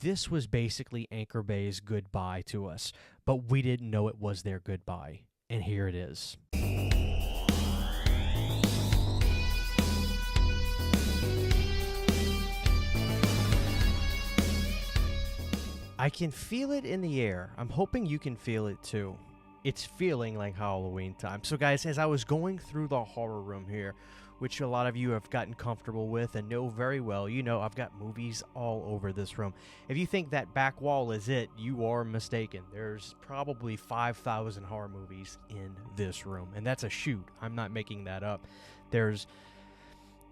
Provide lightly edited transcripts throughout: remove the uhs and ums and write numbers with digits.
This was basically Anchor Bay's goodbye to us, but we didn't know it was their goodbye. And here it is. I can feel it in the air. I'm hoping you can feel it too. It's feeling like Halloween time. So guys, as I was going through the horror room here, which a lot of you have gotten comfortable with and know very well, you know I've got movies all over this room. If you think that back wall is it, you are mistaken. There's probably 5,000 horror movies in this room, and that's a shoot. I'm not making that up. There's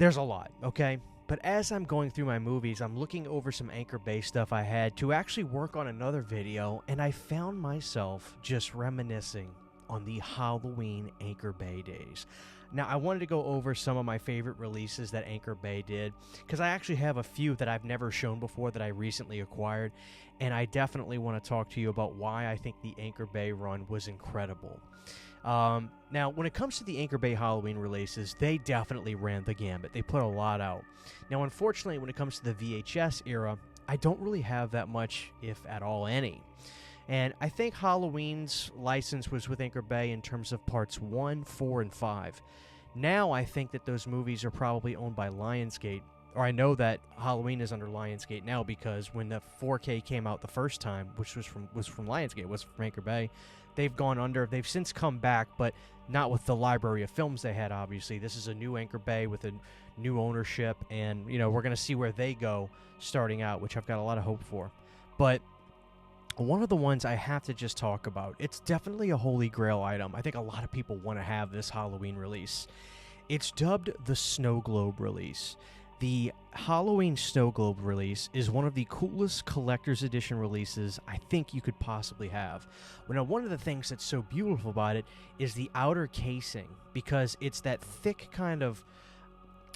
a lot, okay? But as I'm going through my movies, I'm looking over some Anchor Bay stuff I had to actually work on another video, and I found myself just reminiscing on the Halloween Anchor Bay days. Now, I wanted to go over some of my favorite releases that Anchor Bay did, because I actually have a few that I've never shown before that I recently acquired, and I definitely want to talk to you about why I think the Anchor Bay run was incredible. Now, when it comes to the Anchor Bay Halloween releases, they definitely ran the gambit. They put a lot out. Now, unfortunately, when it comes to the VHS era, I don't really have that much, if at all any. And I think Halloween's license was with Anchor Bay in terms of parts 1, 4, and 5. Now I think that those movies are probably owned by Lionsgate, or I know that Halloween is under Lionsgate now because when the 4K came out the first time, which was from Lionsgate, was from Anchor Bay, they've gone under. They've since come back, but not with the library of films they had, obviously. This is a new Anchor Bay with a new ownership, and, you know, we're going to see where they go starting out, which I've got a lot of hope for. But one of the ones I have to just talk about, it's definitely a holy grail item. I think a lot of people want to have this Halloween release. It's dubbed the Snow Globe release. The Halloween Snow Globe release is one of the coolest collector's edition releases I think you could possibly have. Now, one of the things that's so beautiful about it is the outer casing, because it's that thick kind of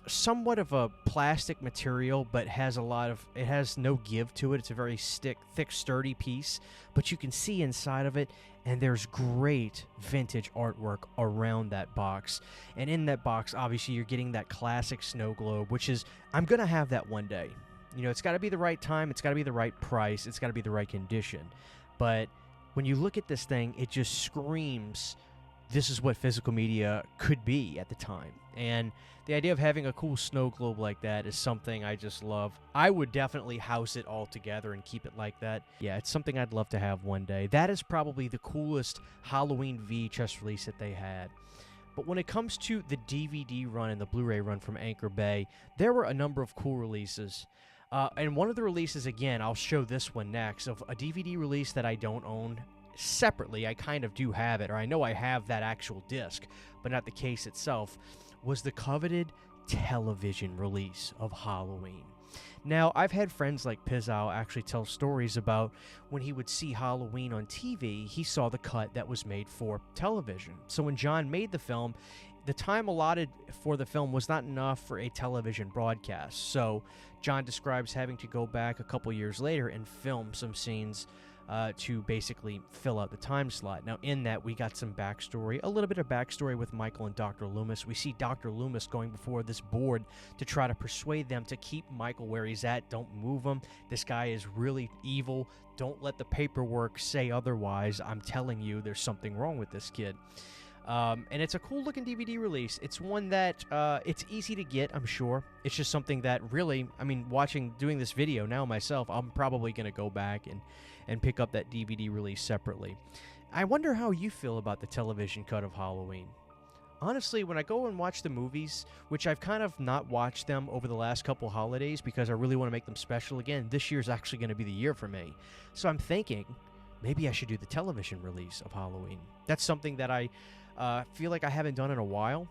somewhat of a plastic material, but it has no give to it. It's a very thick, sturdy piece, but you can see inside of it, and there's great vintage artwork around that box. And in that box, obviously, you're getting that classic snow globe, which is, I'm going to have that one day. You know, it's got to be the right time, it's got to be the right price, it's got to be the right condition. But when you look at this thing, it just screams, this is what physical media could be at the time. And the idea of having a cool snow globe like that is something I just love. I would definitely house it all together and keep it like that. Yeah, it's something I'd love to have one day. That is probably the coolest Halloween VHS release that they had. But when it comes to the DVD run and the Blu-ray run from Anchor Bay, there were a number of cool releases. And one of the releases, again, I'll show this one next, of a DVD release that I don't own separately. I kind of do have it, or I know I have that actual disc, but not the case itself, was the coveted television release of Halloween. Now, I've had friends like Pizzow actually tell stories about when he would see Halloween on TV, he saw the cut that was made for television. So when John made the film, the time allotted for the film was not enough for a television broadcast. So John describes having to go back a couple years later and film some scenes to basically fill out the time slot. Now, in that, we got some backstory, a little bit of backstory with Michael and Dr. Loomis. We see Dr. Loomis going before this board to try to persuade them to keep Michael where he's at. Don't move him. This guy is really evil. Don't let the paperwork say otherwise. I'm telling you, there's something wrong with this kid. And it's a cool-looking DVD release. It's one that, it's easy to get, I'm sure. It's just something that really, I mean, doing this video now myself, I'm probably going to go back and pick up that DVD release separately. I wonder how you feel about the television cut of Halloween. Honestly, when I go and watch the movies, which I've kind of not watched them over the last couple holidays because I really want to make them special again, this year's actually going to be the year for me. So I'm thinking, maybe I should do the television release of Halloween. That's something that I feel like I haven't done in a while.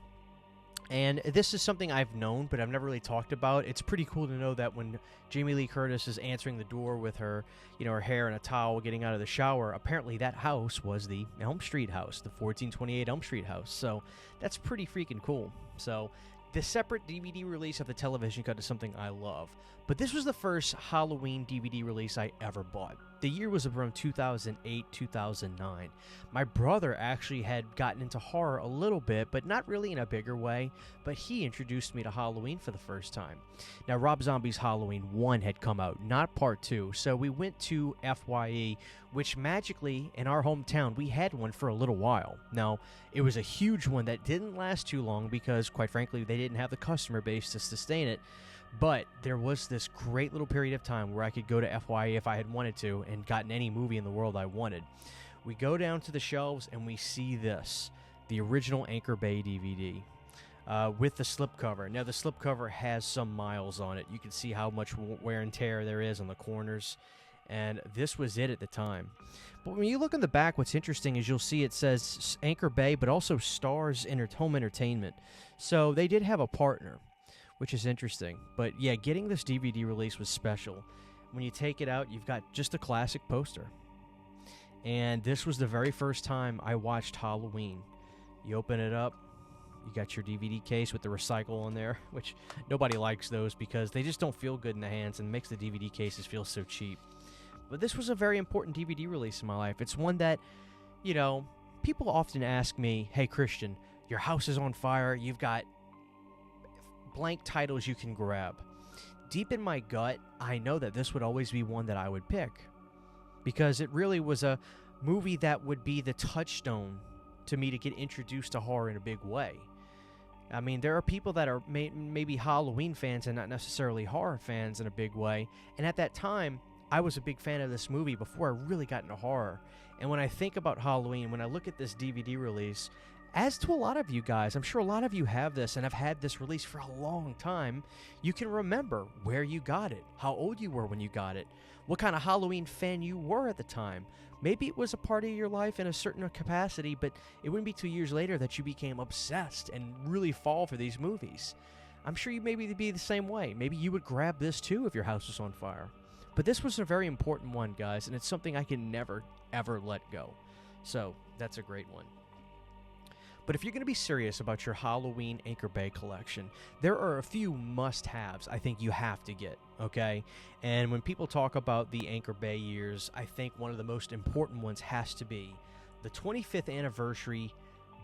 And this is something I've known, but I've never really talked about. It's pretty cool to know that when Jamie Lee Curtis is answering the door with her, her hair in a towel, getting out of the shower, apparently that house was the Elm Street house, the 1428 Elm Street house. So that's pretty freaking cool. So the separate DVD release of the television cut is something I love. But this was the first Halloween DVD release I ever bought. The year was around 2008, 2009. My brother actually had gotten into horror a little bit, but not really in a bigger way, but he introduced me to Halloween for the first time. Now, Rob Zombie's Halloween 1 had come out, not Part 2, so we went to FYE, which magically, in our hometown, we had one for a little while. Now, it was a huge one that didn't last too long because, quite frankly, they didn't have the customer base to sustain it. But there was this great little period of time where I could go to FYE if I had wanted to and gotten any movie in the world I wanted. We go down to the shelves and we see this, the original Anchor Bay DVD with the slipcover. Now, the slipcover has some miles on it. You can see how much wear and tear there is on the corners. And this was it at the time. But when you look in the back, what's interesting is you'll see it says Anchor Bay, but also Stars Home Entertainment. So they did have a partner, which is interesting. But yeah, getting this DVD release was special. When you take it out, you've got just a classic poster. And this was the very first time I watched Halloween. You open it up, you got your DVD case with the recycle on there, which nobody likes those because they just don't feel good in the hands and makes the DVD cases feel so cheap. But this was a very important DVD release in my life. It's one that, you know, people often ask me, hey, Christian, your house is on fire, you've got blank titles you can grab. Deep in my gut, I know that this would always be one that I would pick because it really was a movie that would be the touchstone to me to get introduced to horror in a big way. I mean, there are people that are maybe Halloween fans and not necessarily horror fans in a big way, and at that time, I was a big fan of this movie before I really got into horror. And when I think about Halloween, when I look at this DVD release, as to a lot of you guys, I'm sure a lot of you have this and have had this release for a long time, you can remember where you got it, how old you were when you got it, what kind of Halloween fan you were at the time. Maybe it was a part of your life in a certain capacity, but it wouldn't be 2 years later that you became obsessed and really fall for these movies. I'm sure you maybe be the same way. Maybe you would grab this too if your house was on fire. But this was a very important one, guys, and it's something I can never, ever let go. So, that's a great one. But if you're going to be serious about your Halloween Anchor Bay collection, there are a few must-haves I think you have to get, okay? And when people talk about the Anchor Bay years, I think one of the most important ones has to be the 25th Anniversary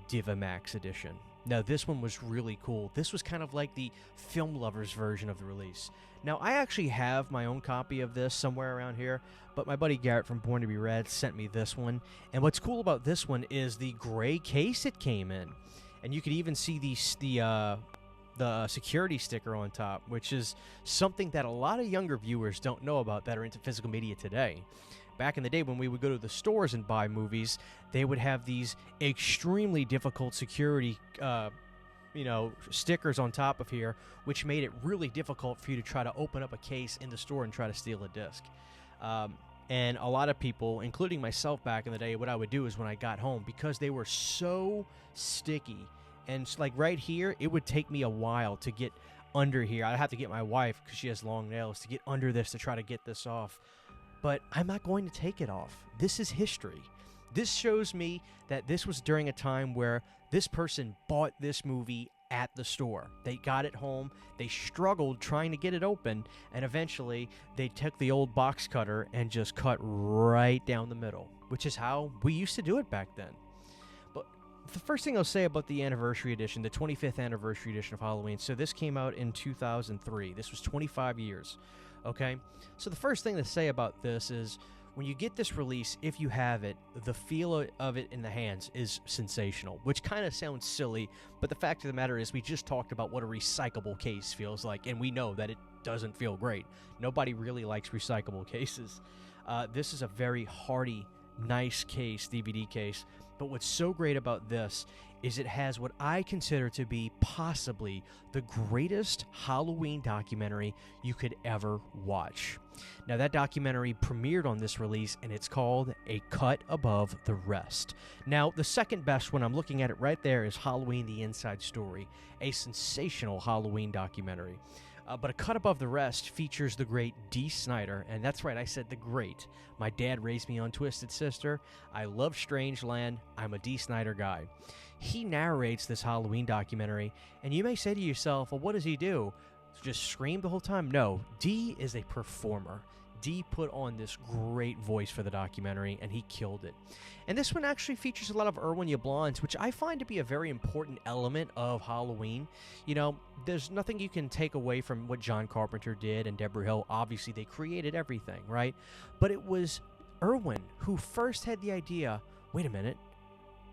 DivaMax edition. Now, this one was really cool. This was kind of like the film lovers version of the release. Now, I actually have my own copy of this somewhere around here, but my buddy Garrett from Born to be Red sent me this one. And what's cool about this one is the gray case it came in. And you could even see the security sticker on top, which is something that a lot of younger viewers don't know about that are into physical media today. Back in the day when we would go to the stores and buy movies, they would have these extremely difficult security stickers on top of here, which made it really difficult for you to try to open up a case in the store and try to steal a disc. And a lot of people, including myself back in the day, what I would do is when I got home, because they were so sticky, and like right here, it would take me a while to get under here. I'd have to get my wife, because she has long nails, to get under this to try to get this off. But I'm not going to take it off. This is history. This shows me that this was during a time where this person bought this movie at the store. They got it home, they struggled trying to get it open, and eventually they took the old box cutter and just cut right down the middle, which is how we used to do it back then. But the first thing I'll say about the anniversary edition, the 25th anniversary edition of Halloween, so this came out in 2003. This was 25 years, okay? So the first thing to say about this is, when you get this release, if you have it, the feel of it in the hands is sensational, which kind of sounds silly, but the fact of the matter is we just talked about what a recyclable case feels like, and we know that it doesn't feel great. Nobody really likes recyclable cases. This is a very hardy, nice case, DVD case, but what's so great about this is it has what I consider to be possibly the greatest Halloween documentary you could ever watch. Now, that documentary premiered on this release, and it's called A Cut Above the Rest. Now, the second best one, I'm looking at it right there, is Halloween: The Inside Story, a sensational Halloween documentary. But A Cut Above the Rest features the great Dee Snider, and that's right, I said the great. My dad raised me on Twisted Sister. I love Strangeland. I'm a Dee Snider guy. He narrates this Halloween documentary, and you may say to yourself, well, what does he do? Just scream the whole time? No, Dee is a performer. Dee put on this great voice for the documentary, and he killed it. And this one actually features a lot of Erwin Yablans, which I find to be a very important element of Halloween. You know, there's nothing you can take away from what John Carpenter did and Deborah Hill. Obviously, they created everything, right? But it was Erwin who first had the idea, wait a minute,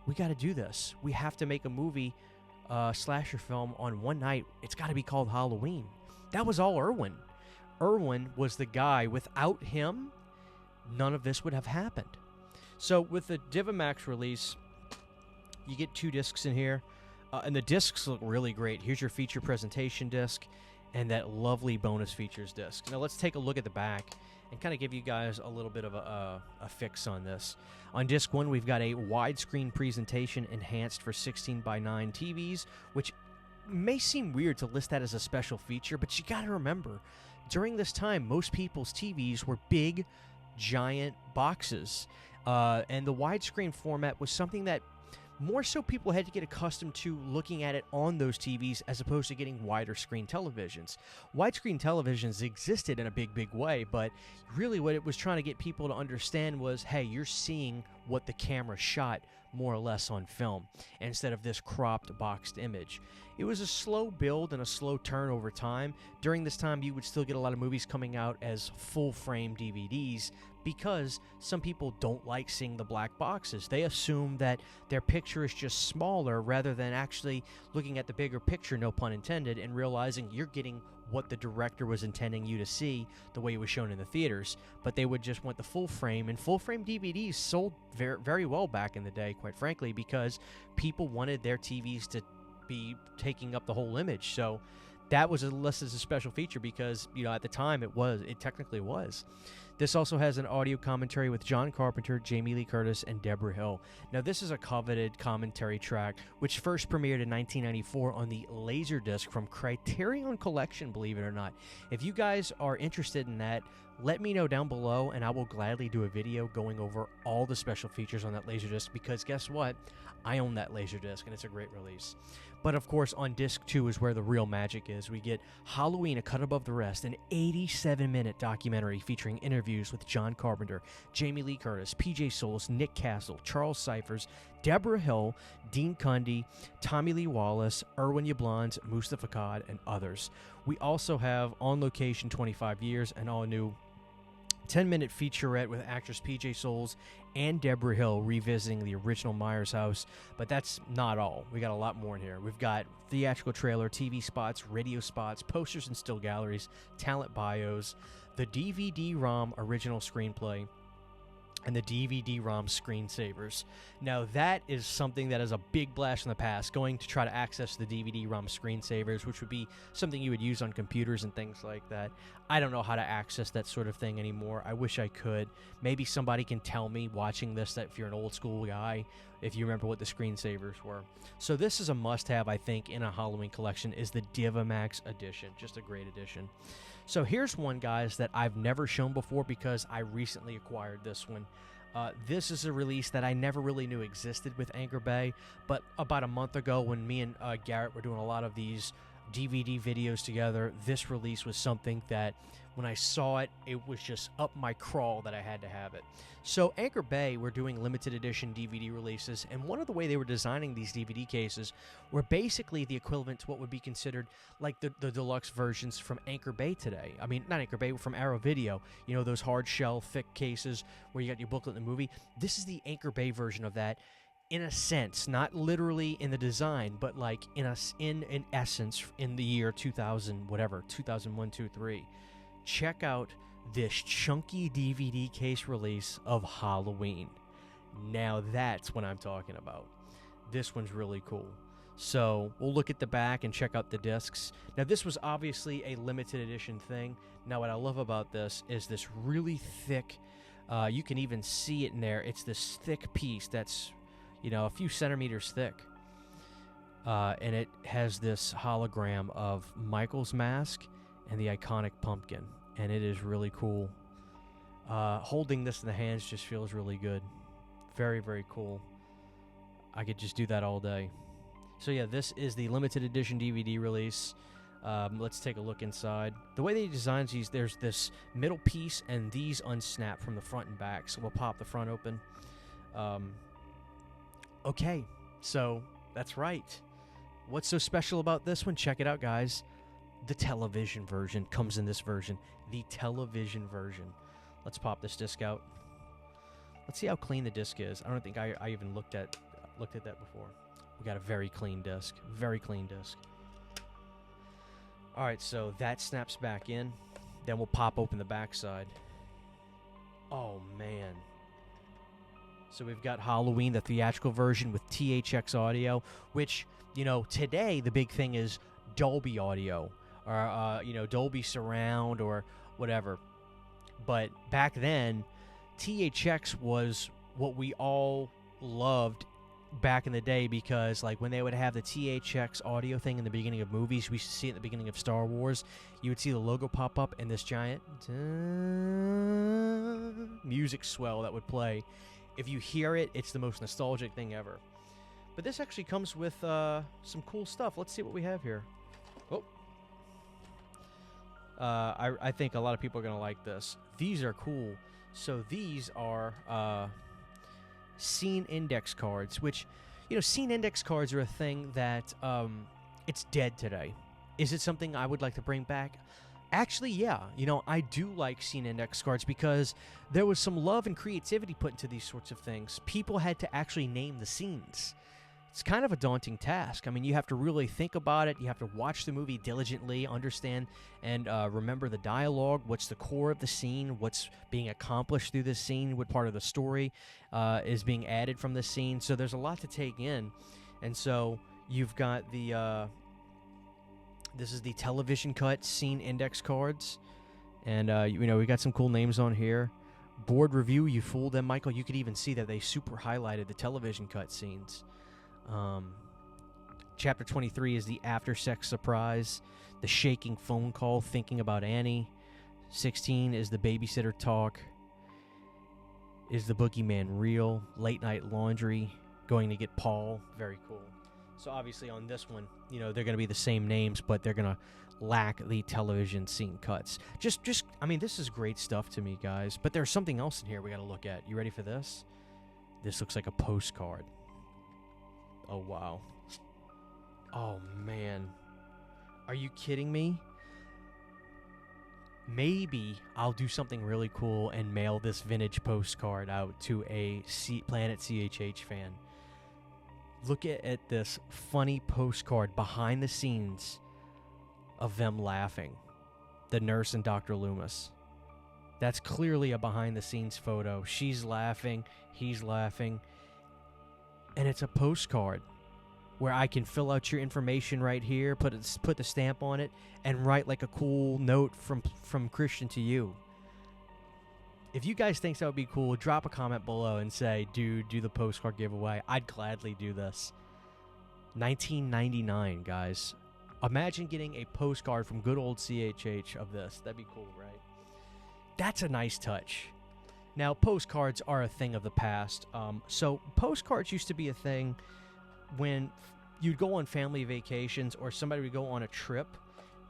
we got to do this. We have to make a movie, slasher film on one night. It's got to be called Halloween. That was all Erwin. Erwin was the guy. Without him, none of this would have happened. So with the DivaMax release, you get 2 discs in here, and the discs look really great. Here's your feature presentation disc and that lovely bonus features disc. Now let's take a look at the back and kind of give you guys a little bit of a fix on this. On disc 1, we've got a widescreen presentation enhanced for 16:9 TVs, which may seem weird to list that as a special feature, but you got to remember, during this time, most people's TVs were big, giant boxes. And the widescreen format was something that more so people had to get accustomed to looking at it on those TVs as opposed to getting wider screen televisions. Widescreen televisions existed in a big, big way, but really what it was trying to get people to understand was, hey, you're seeing what the camera shot more or less on film instead of this cropped, boxed image. It was a slow build and a slow turn over time. During this time, you would still get a lot of movies coming out as full-frame DVDs because some people don't like seeing the black boxes. They assume that their picture is just smaller rather than actually looking at the bigger picture, no pun intended, and realizing you're getting what the director was intending you to see the way it was shown in the theaters. But they would just want the full frame, and full frame DVDs sold very, very well back in the day, quite frankly, because people wanted their TVs to be taking up the whole image. So that was listed as a special feature because, you know, at the time it technically was. This also has an audio commentary with John Carpenter, Jamie Lee Curtis, and Deborah Hill. Now, this is a coveted commentary track, which first premiered in 1994 on the Laserdisc from Criterion Collection, believe it or not. If you guys are interested in that, let me know down below, and I will gladly do a video going over all the special features on that Laserdisc, because guess what? I own that Laserdisc, and it's a great release. But of course, on disc 2 is where the real magic is. We get Halloween, A Cut Above the Rest, an 87-minute documentary featuring interviews with John Carpenter, Jamie Lee Curtis, PJ Solis, Nick Castle, Charles Cyphers, Deborah Hill, Dean Cundy, Tommy Lee Wallace, Erwin Yablans, Mustafa Akkad, and others. We also have On Location 25 Years, an all-new 10-minute featurette with actress PJ Solis and Deborah Hill revisiting the original Myers house. But that's not all. We got a lot more in here. We've got theatrical trailer, TV spots, radio spots, posters and still galleries, talent bios, the DVD-ROM original screenplay, and the DVD-ROM screensavers. Now, that is something that is a big blast from the past, going to try to access the DVD-ROM screensavers, which would be something you would use on computers and things like that. I don't know how to access that sort of thing anymore. I wish I could. Maybe somebody can tell me watching this that if you're an old school guy, if you remember what the screensavers were. So this is a must-have, I think, in a Halloween collection, is the DivaMax edition. Just a great edition. So here's one, guys, that I've never shown before because I recently acquired this one. This is a release that I never really knew existed with Anchor Bay, but about a month ago when me and Garrett were doing a lot of these DVD videos together, this release was something that when I saw it, it was just up my crawl that I had to have it. So Anchor Bay were doing limited edition DVD releases, and one of the way they were designing these DVD cases were basically the equivalent to what would be considered like the deluxe versions from Anchor Bay today. I mean, not Anchor Bay, but from Arrow Video. You know, those hard shell, thick cases where you got your booklet and the movie. This is the Anchor Bay version of that, in a sense, not literally in the design, but like in essence, in the year 2000, whatever, 2001, 2, 3. Check out this chunky DVD case release of Halloween. Now that's what I'm talking about. This one's really cool. So we'll look at the back and check out the discs. Now this was obviously a limited edition thing. Now what I love about this is this really thick, you can even see it in there. It's this thick piece that's, you know, a few centimeters thick. And it has this hologram of Michael's mask and the iconic pumpkin. And it is really cool. Holding this in the hands just feels really good. Very, very cool. I could just do that all day. So yeah, this is the limited edition DVD release. Let's take a look inside. The way they designed these, there's this middle piece, and these unsnap from the front and back. So we'll pop the front open. Okay, so that's right. What's so special about this one? Check it out, guys. The television version comes in this version. The television version. Let's pop this disc out. Let's see how clean the disc is. I don't think I even looked at that before. We got a very clean disc. Very clean disc. All right, so that snaps back in. Then we'll pop open the backside. Oh, man. So we've got Halloween, the theatrical version with THX audio, which, you know, today the big thing is Dolby audio, or, you know, Dolby surround or whatever. But back then, THX was what we all loved back in the day, because like when they would have the THX audio thing in the beginning of movies, we used to see it at the beginning of Star Wars. You would see the logo pop up and this giant music swell that would play. If you hear it, it's the most nostalgic thing ever. But this actually comes with some cool stuff. Let's see what we have here. Oh, I think a lot of people are gonna like this. These are cool. So these are scene index cards, which, you know, scene index cards are a thing that it's dead today. Is it something I would like to bring back? Actually, yeah. You know, I do like scene index cards because there was some love and creativity put into these sorts of things. People had to actually name the scenes. It's kind of a daunting task. I mean, you have to really think about it. You have to watch the movie diligently, understand and remember the dialogue, what's the core of the scene, what's being accomplished through this scene, what part of the story is being added from this scene. So there's a lot to take in. And so you've got the, this is the television cut scene index cards. And, you know, we got some cool names on here. Board review, you fooled them, Michael. You could even see that they super highlighted the television cut scenes. Chapter 23 is the after sex surprise, the shaking phone call thinking about Annie. 16 is the babysitter talk. Is the boogeyman real? Late night laundry, going to get Paul. Very cool. So obviously on this one, you know, they're going to be the same names, but they're going to lack the television scene cuts. Just I mean, this is great stuff to me, guys. But there's something else in here we got to look at. You ready for this? This looks like a postcard. Oh, wow. Oh, man. Are you kidding me? Maybe I'll do something really cool and mail this vintage postcard out to a Planet CHH fan. Look at this funny postcard behind the scenes of them laughing. The nurse and Dr. Loomis. That's clearly a behind-the-scenes photo. She's laughing. He's laughing. And it's a postcard where I can fill out your information right here, put the stamp on it, and write like a cool note from Christian to you. If you guys think that would be cool, drop a comment below and say, dude, do the postcard giveaway. I'd gladly do this. 1999, guys. Imagine getting a postcard from good old CHH of this. That'd be cool, right? That's a nice touch. Now, postcards are a thing of the past. So postcards used to be a thing when you'd go on family vacations or somebody would go on a trip.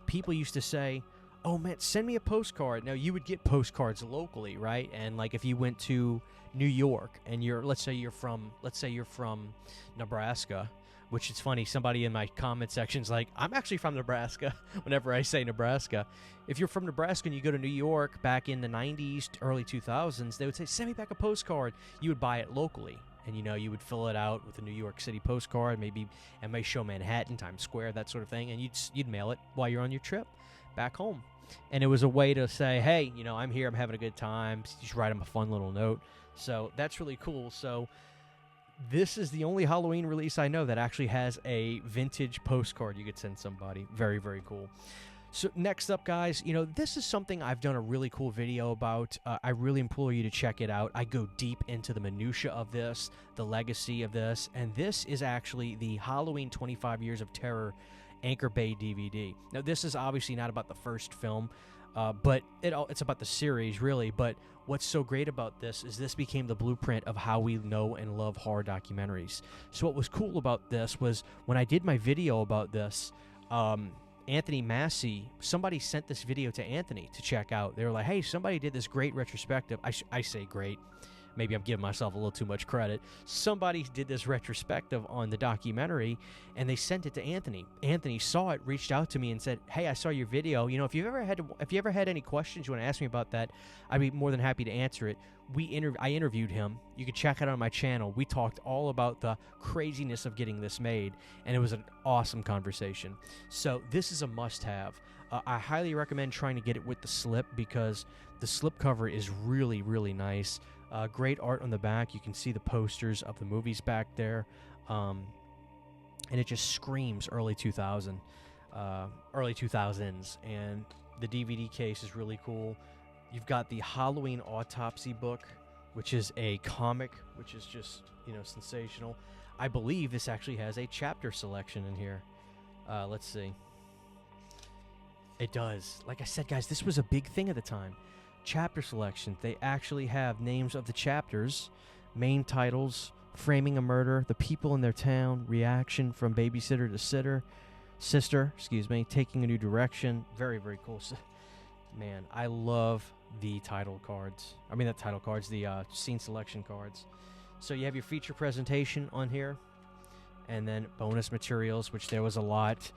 People used to say, oh, man, send me a postcard. Now, you would get postcards locally, right? And, like, if you went to New York and let's say you're from Nebraska, which is funny. Somebody in my comment section's like, I'm actually from Nebraska whenever I say Nebraska. If you're from Nebraska and you go to New York back in the 90s, early 2000s, they would say, send me back a postcard. You would buy it locally. And, you know, you would fill it out with a New York City postcard, maybe it may show Manhattan, Times Square, that sort of thing. And you'd mail it while you're on your trip back home. And it was a way to say, hey, you know, I'm here, I'm having a good time. Just write them a fun little note. So that's really cool. So this is the only Halloween release I know that actually has a vintage postcard you could send somebody. Very, very cool. So next up, guys, you know, this is something I've done a really cool video about. I really implore you to check it out. I go deep into the minutia of this, the legacy of this, and this is actually the Halloween 25 Years of Terror Anchor Bay DVD. Now, this is obviously not about the first film, but it's about the series, really. But what's so great about this is this became the blueprint of how we know and love horror documentaries. So what was cool about this was when I did my video about this, Anthony Massey, somebody sent this video to Anthony to check out. They were like, hey, somebody did this great retrospective. I say great. Maybe I'm giving myself a little too much credit. Somebody did this retrospective on the documentary, and they sent it to Anthony. Anthony saw it, reached out to me, and said, hey, I saw your video. You know, if you ever had any questions you want to ask me about that, I'd be more than happy to answer it. I interviewed him. You can check it out on my channel. We talked all about the craziness of getting this made, and it was an awesome conversation. So this is a must-have. I highly recommend trying to get it with the slip, because the slip cover is really, really nice. Great art on the back. You can see the posters of the movies back there. And it just screams early 2000s. And the DVD case is really cool. You've got the Halloween Autopsy book, which is a comic, which is just, sensational. I believe this actually has a chapter selection in here. Let's see. It does. Like I said, guys, this was a big thing at the time. Chapter selection. They actually have names of the chapters, main titles, framing a murder, the people in their town, reaction from babysitter to sister, taking a new direction. Very, very cool. Man, I love the title cards. I mean, not title cards, the scene selection cards. So you have your feature presentation on here, and then bonus materials, which there was a lot.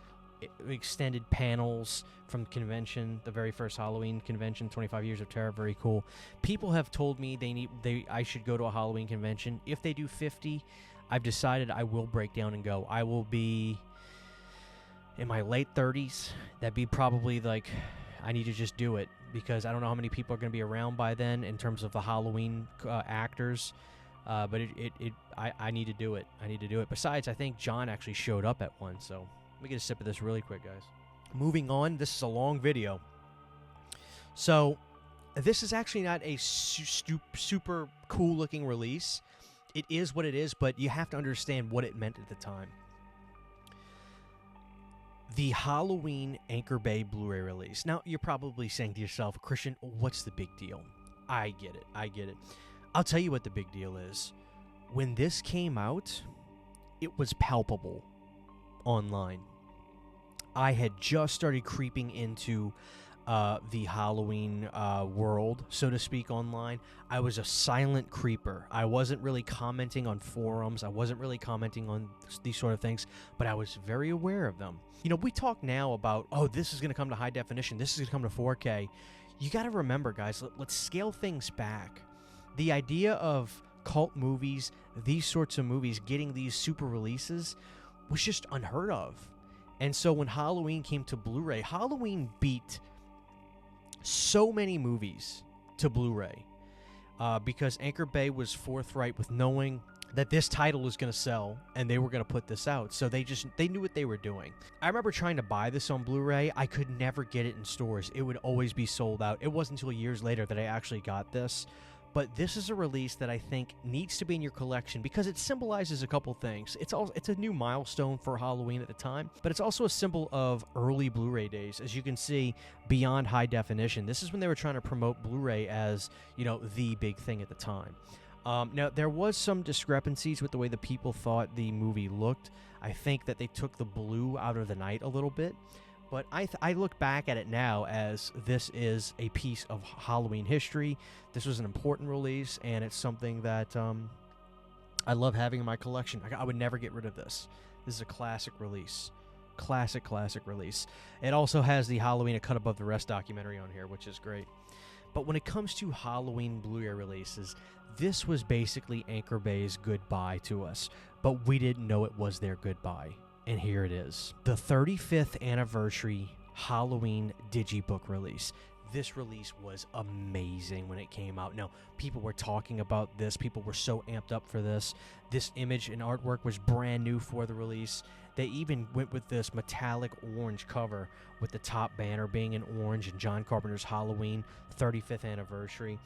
Extended panels from convention, the very first Halloween convention, 25 Years of Terror, very cool. People have told me I should go to a Halloween convention. If they do 50, I've decided I will break down and go. I will be in my late 30s. That'd be probably like, I need to just do it, because I don't know how many people are going to be around by then in terms of the Halloween actors. But I need to do it. I need to do it. Besides, I think John actually showed up at one, so let me get a sip of this really quick, guys. Moving on, this is a long video. So, this is actually not a super cool-looking release. It is what it is, but you have to understand what it meant at the time. The Halloween Anchor Bay Blu-ray release. Now, you're probably saying to yourself, Christian, what's the big deal? I get it. I'll tell you what the big deal is. When this came out, it was palpable online. I had just started creeping into the Halloween world, so to speak, online. I was a silent creeper. I wasn't really commenting on forums. I wasn't really commenting on these sort of things, but I was very aware of them. We talk now about, oh, this is going to come to high definition. This is going to come to 4K. You got to remember, guys, let's scale things back. The idea of cult movies, these sorts of movies, getting these super releases was just unheard of. And so when Halloween came to Blu-ray, Halloween beat so many movies to Blu-ray because Anchor Bay was forthright with knowing that this title was going to sell and they were going to put this out. So they knew what they were doing. I remember trying to buy this on Blu-ray. I could never get it in stores. It would always be sold out. It wasn't until years later that I actually got this. But this is a release that I think needs to be in your collection because it symbolizes a couple things. It's a new milestone for Halloween at the time, but it's also a symbol of early Blu-ray days. As you can see, beyond high definition, this is when they were trying to promote Blu-ray as, the big thing at the time. Now, there was some discrepancies with the way the people thought the movie looked. I think that they took the blue out of the night a little bit. But I look back at it now as this is a piece of Halloween history. This was an important release, and it's something that I love having in my collection. I would never get rid of this. This is a classic release. Classic release. It also has the Halloween A Cut Above the Rest documentary on here, which is great. But when it comes to Halloween Blu-ray releases, this was basically Anchor Bay's goodbye to us. But we didn't know it was their goodbye. And here it is. The 35th anniversary Halloween Digibook release. This release was amazing when it came out. Now, people were talking about this. People were so amped up for this. This image and artwork was brand new for the release. They even went with this metallic orange cover with the top banner being in orange and John Carpenter's Halloween 35th anniversary.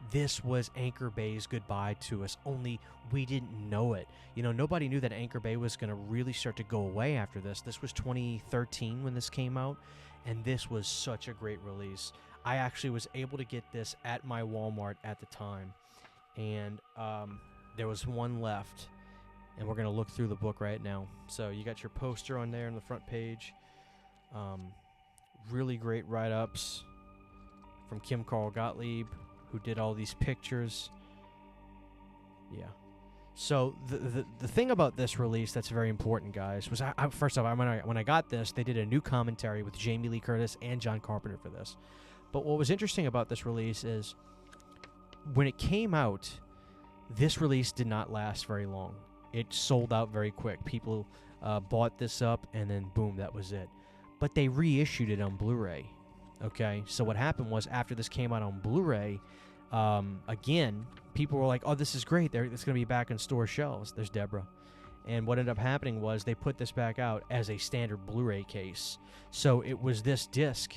This was Anchor Bay's goodbye to us, only we didn't know it. Nobody knew that Anchor Bay was going to really start to go away after this. This was 2013 when this came out, and this was such a great release. I actually was able to get this at my Walmart at the time, and there was one left, and we're going to look through the book right now. So you got your poster on there on the front page. Really great write-ups from Kim Carl Gottlieb, who did all these pictures. Yeah. So the thing about this release that's very important, guys, was first off, when I got this, they did a new commentary with Jamie Lee Curtis and John Carpenter for this. But what was interesting about this release is when it came out, this release did not last very long. It sold out very quick. People bought this up, and then boom, that was it. But they reissued it on Blu-ray. Okay, so what happened was after this came out on Blu-ray, again, people were like, oh, this is great. It's going to be back on store shelves. There's Deborah. And what ended up happening was they put this back out as a standard Blu-ray case. So it was this disc,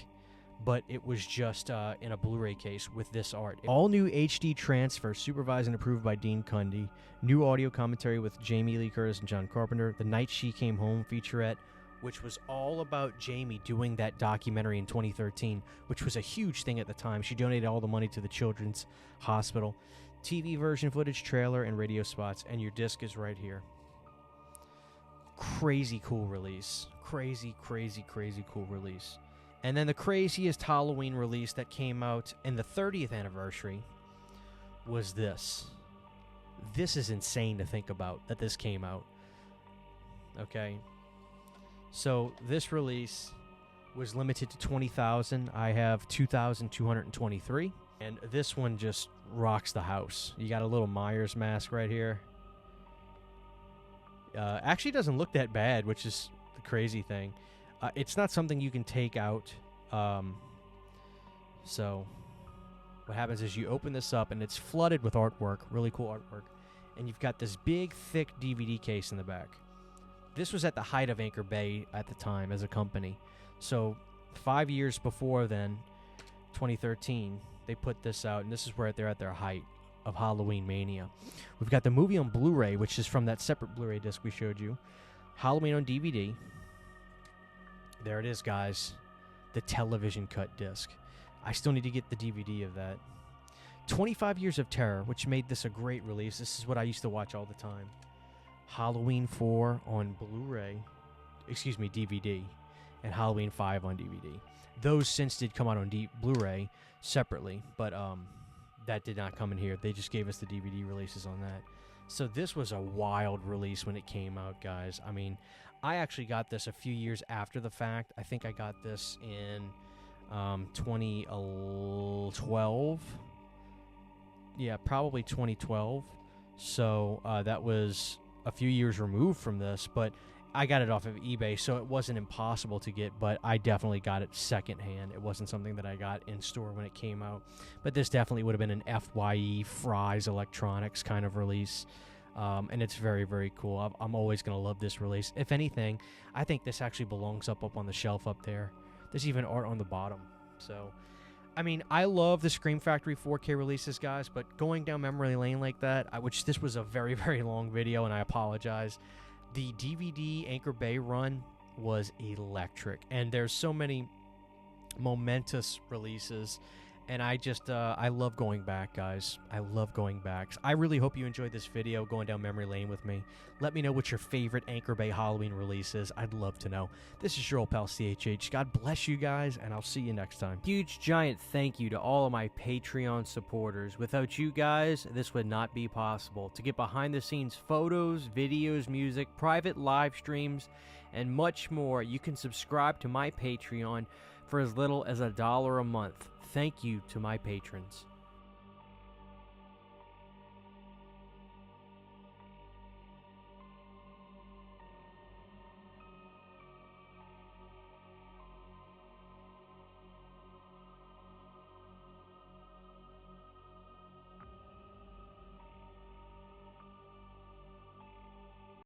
but it was just in a Blu-ray case with this art. All new HD transfer, supervised and approved by Dean Cundy. New audio commentary with Jamie Lee Curtis and John Carpenter. The Night She Came Home featurette, which was all about Jamie doing that documentary in 2013, which was a huge thing at the time. She donated all the money to the Children's Hospital. TV version footage, trailer, and radio spots, and your disc is right here. Crazy cool release. Crazy, crazy, crazy cool release. And then the craziest Halloween release that came out in the 30th anniversary was this. This is insane to think about, that this came out. Okay? So this release was limited to 20,000. I have 2,223. And this one just rocks the house. You got a little Myers mask right here. Actually doesn't look that bad, which is the crazy thing. It's not something you can take out. So what happens is you open this up, and it's flooded with artwork, really cool artwork. And you've got this big, thick DVD case in the back. This was at the height of Anchor Bay at the time as a company. So 5 years before then, 2013, they put this out, and this is where they're at their height of Halloween mania. We've got the movie on Blu-ray, which is from that separate Blu-ray disc we showed you. Halloween on DVD. There it is, guys. The television cut disc. I still need to get the DVD of that. 25 Years of Terror, which made this a great release. This is what I used to watch all the time. Halloween 4 on Blu-ray, DVD, and Halloween 5 on DVD. Those since did come out on Blu-ray separately, but that did not come in here. They just gave us the DVD releases on that. So this was a wild release when it came out, guys. I mean, I actually got this a few years after the fact. I think I got this in 2012. Yeah, probably 2012. So that was a few years removed from this, but I got it off of eBay, so it wasn't impossible to get, but I definitely got it secondhand. It wasn't something that I got in store when it came out, but this definitely would have been an FYE Fry's Electronics kind of release, and it's very, very cool. I'm always going to love this release. If anything, I think this actually belongs up on the shelf up there. There's even art on the bottom, so I mean, I love the Scream Factory 4K releases, guys, but going down memory lane like that, which this was a very, very long video, and I apologize. The DVD Anchor Bay run was electric, and there's so many momentous releases, and I just, I love going back, guys. I love going back. I really hope you enjoyed this video going down memory lane with me. Let me know what your favorite Anchor Bay Halloween release is. I'd love to know. This is your old pal CHH. God bless you guys, and I'll see you next time. Huge, giant thank you to all of my Patreon supporters. Without you guys, this would not be possible. To get behind-the-scenes photos, videos, music, private live streams, and much more, you can subscribe to my Patreon for as little as $1 a month. Thank you to my patrons.